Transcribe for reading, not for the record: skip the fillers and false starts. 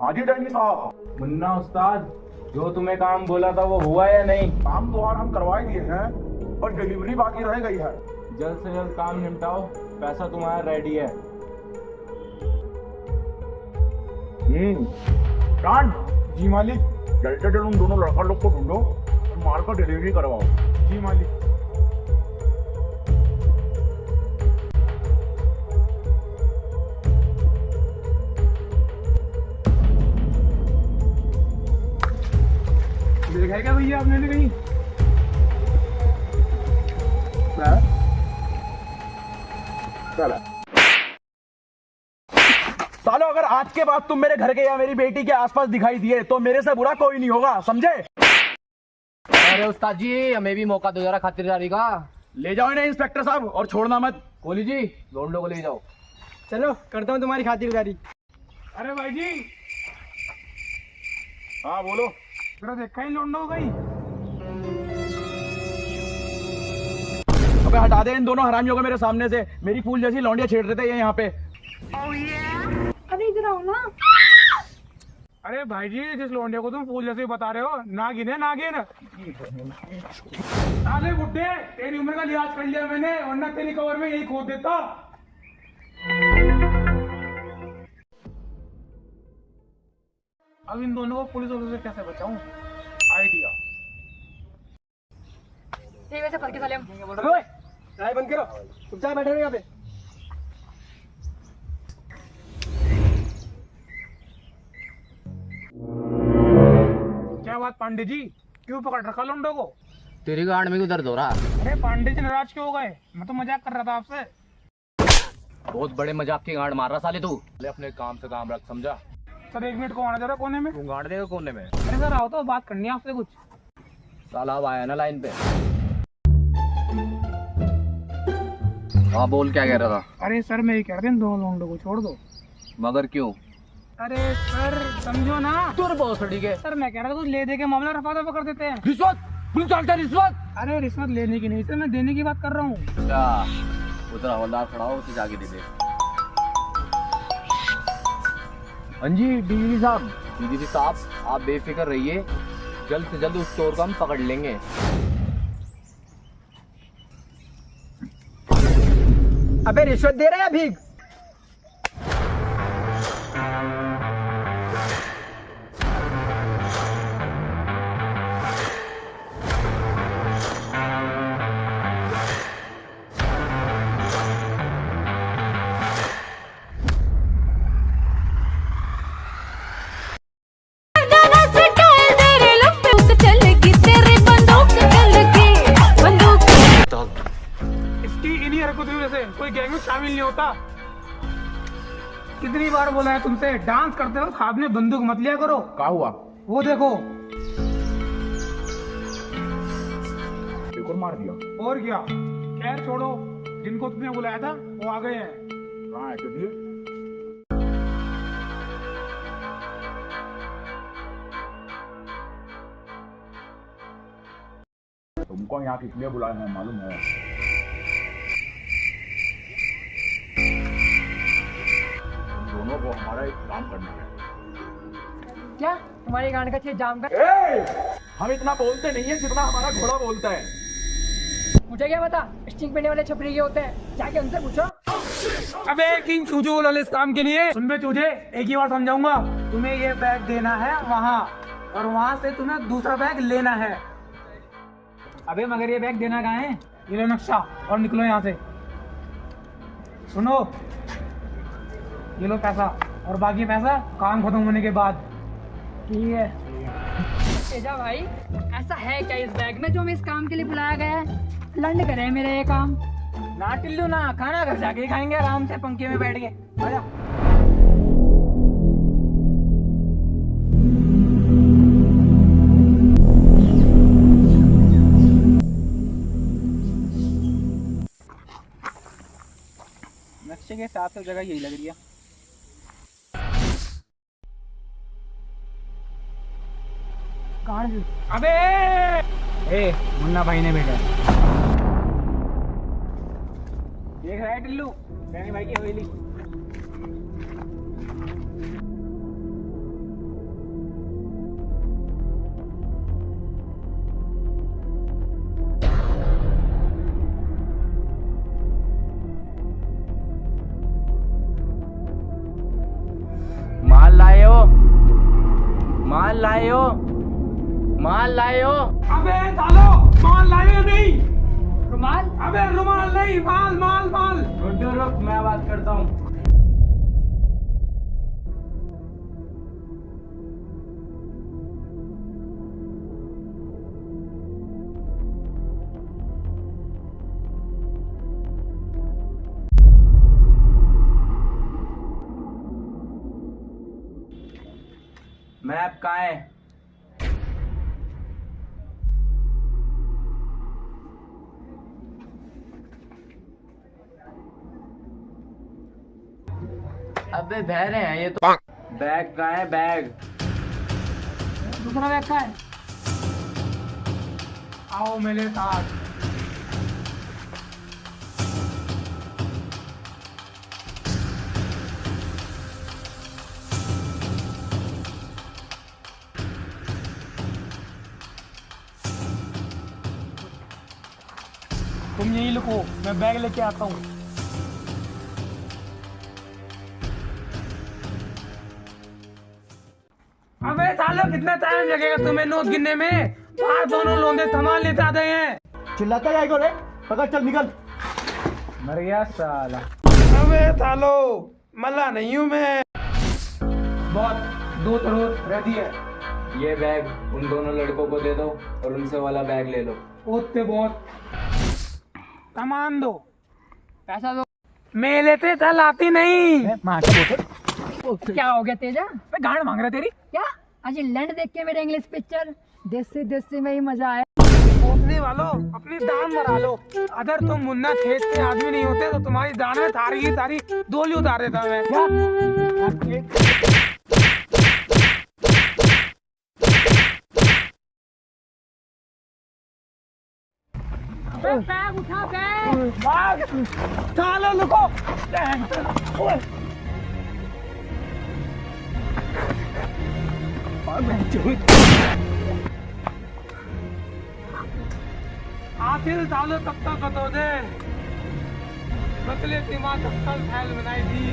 हाँ जी डैनी साहब। मुन्ना उस्ताद, जो तुम्हें काम बोला था वो हुआ या नहीं? काम तो और हम करवा ही दिए हैं, पर डिलीवरी बाकी रह गई है। जल्द से जल्द काम निपटाओ, पैसा तुम्हारा रेडी है। डन। जी मालिक। जल्द से जल्द उन दोनों लड़का लोग को ढूंढो और माल का डिलीवरी करवाओ। जी मालिक। देखा है क्या भैया आपने ने कहीं? सालो, अगर आज के बाद तुम मेरे घर के या मेरी बेटी के आसपास दिखाई दिए तो मेरे से बुरा कोई नहीं होगा, समझे? अरे उस्ताद जी, हमें भी मौका दो जरा खातिरदारी का। ले जाओ इन्हें इंस्पेक्टर साहब, और छोड़ना मत। कोहली जी, लोंडो को ले जाओ। चलो करता हूँ तुम्हारी खातिरदारी। अरे भाई जी, हाँ बोलो। जरा देखा ही लौंडो हो गई। अबे हटा दे इन दोनों हरामियों को मेरे सामने से। मेरी फूल जैसी लौंडियां छेड़ रहे थे ये यहाँ पे। अरे इधर आओ ना। अरे भाई जी, जिस लौंडे को तुम फूल जैसे बता रहे हो, नागिन है नागिन। अरे बुड्ढे, तेरी उम्र का लिहाज कर लिया मैंने, वरना तेरी कवर में यही खोद देता। अब इन दोनों को पुलिस वालों से कैसे बचाऊं? आइडिया। ठीक है, पढ़ के साले हम। ओए, चाय बंद करो, चुपचाप बैठे रहो यहाँ पे। क्या बात पांडे जी, क्यों पकड़ रखा लौंडो को? तेरी गांड में क्यों दर्द हो रहा? अरे पांडे जी नाराज क्यों हो गए? मैं तो मजाक कर रहा था आपसे। बहुत बड़े मजाक की गांड मार रहा साले तू। ले अपने काम से काम रख, समझा? सर 1 मिनट को आना जरा कोने में। तू गांड देगा कोने में? अरे सर आओ तो बात करनी है आपसे कुछ। साला अब आया ना लाइन पे। हाँ बोल, क्या कह रहा था? अरे सर मैं ये कह रहा था इन दोनों लौंडों को छोड़ दो। मगर क्यों? अरे सर समझो ना। तुर बहुत ठीक है। सर मैं कह रहा था कुछ ले दे के मामला रफा दफा कर देते हैं। रिश्वत, पुलिस वाले रिश्वत। अरे रिश्वत लेने की नहीं सर, मैं देने की बात कर रहा हूँ। अच्छा, उधर हवलदार खड़ा हो, उसे जाके दे दे। हाँ जी डीजीपी साहब। डीजीपी साहब, आप बेफिक्र रहिए, जल्द से जल्द उस चोर को हम पकड़ लेंगे। अबे रिश्वत दे रहे हैं भीख? कोई गैंग में शामिल नहीं होता। कितनी बार बोला है तुमसे, डांस करते हो हाथ में बंदूक मत लिया करो। क्या हुआ? वो देखो। एक और मार दिया। और क्या? खैर छोड़ो, जिनको तुमने बुलाया था वो आ गए हैं। कहाँ है चलिए। तुमको यहाँ किस लिए बुलाए हैं मालूम है? दोनों को हमारा एक काम करना है। क्या तुम्हारी गांड का छेद जाम कर? हम इतना बोलते नहीं है जितना हमारा घोड़ा बोलता है। मुझे क्या पता स्टिंग पेड़ने वाले छपरी के होते हैं, जाके उनसे पूछो। अबे किंग चूजे बोला इस काम के लिए। सुन बे चूजे, एक ही बार समझाऊंगा। तुम्हें ये बैग देना है वहाँ, और वहाँ से तुम्हें दूसरा बैग लेना है। अबे मगर ये बैग देना कहाँ है? ये लो नक्शा और निकलो यहाँ से। सुनो, ये लो पैसा, और बाकी पैसा काम खत्म होने के बाद। ठीक है तेजा भाई, ऐसा है क्या इस बैग में जो हमें इस काम के लिए बुलाया गया है? लंड करे मेरे ये काम। ना टिल्लू ना, खाना घर जाके खाएंगे आराम से पंखे में बैठ के। आजा। नक्शे के हिसाब से जगह यही लग रही है। अबे ए, मुन्ना भाई ने भेजा। देख रहा है टिल्लू, डैनी भाई की हवेली। लाए हो? माल लाए हो? अबे सालो, माल लाए नहीं। रुमाल? अबे रुमाल नहीं, माल माल माल। गुड्डू रुक, मैं बात करता हूँ। मैप कहाँ है? अबे बहरे हैं ये तो। बैग कहाँ है? बैग दूसरा बैग का है। आओ मेरे साथ। तुम यही लुको, मैं बैग लेके आता हूँ। अबे सालो, कितना टाइम लगेगा तुम्हें नोट गिनने में? बाहर दोनों लोंदे सामान लेते आते हैं। चिल्लाता जाएगा रे, पकड़ चल निकल। मर गया साला। अबे सालो, मल्ला नहीं हूँ मैं। बहुत 2 करोड़ रेडी है। ये बैग उन दोनों लड़कों को दे दो और उनसे वाला बैग ले लो। ओते बहुत सामान दो, पैसा दो। मैं लेते चल आती नहीं। क्या हो गया तेजा? गाड़ मांग रहा तेरी। क्या आज लैंड देख के मेरे इंग्लिश पिक्चर देसी में ही मजा आया। सोचने वालों, अपनी दान मरा लो। अगर तुम मुन्ना खेत के आदमी नहीं होते तो तुम्हारी दान में थारी की थारी डोली उतार देता मैं। बैग उठा, बैग। भाग, चलो लुको। ओए। आखिर सालो तब तक बतो दे, बदले दिमाग तब तक फैल बनाई थी।